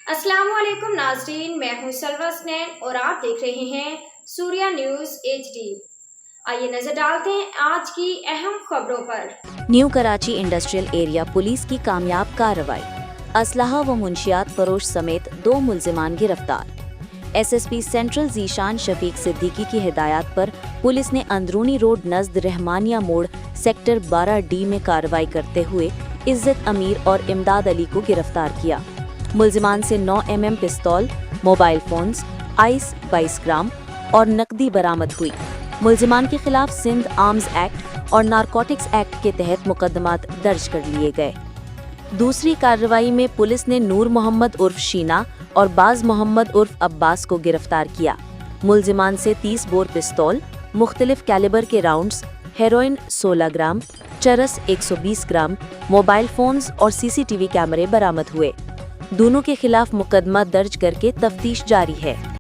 अस्सलाम वालेकुम नाज़रीन, मैं हूं सलवा स्नैन और आप देख रहे हैं सूर्या न्यूज़ HD। आइए नजर डालते हैं आज की अहम खबरों पर। New Karachi industrial area police की कामयाब कार्रवाई, असलहा व मुंशियात फरोश समेत 2 मुल्जिमान गिरफ्तार। SSP सेंट्रल जीशान शफीक सिद्दीकी की हिदायत पर पुलिस ने अंदरूनी रोड नज़द रहमानिया मोड़ सेक्टर 12D में कार्रवाई करते हुए इज्जत अमीर और इमदाद अली को गिरफ्तार किया। मुल्जिमान से 9 mm पिस्तौल, मोबाइल फोन्स, आइस 22 ग्राम और नकदी बरामद हुई। मुल्जिमान के खिलाफ सिंध आर्म्स एक्ट और नारकोटिक्स एक्ट के तहत मुकदमात दर्ज कर लिए गए। दूसरी कार्रवाई में पुलिस ने नूर मोहम्मद उर्फ शीना और बाज मोहम्मद उर्फ अब्बास को गिरफ्तार किया। मुल्जिमान से 30 बोर पिस्तौल, मुख्तलिफ कैलिबर के राउंड्स, हेरोइन 16 ग्राम, चरस 120 ग्राम, मोबाइल फोन्स और CCTV कैमरे बरामद हुए। दोनों के खिलाफ मुकदमा दर्ज करके तफ्तीश जारी है।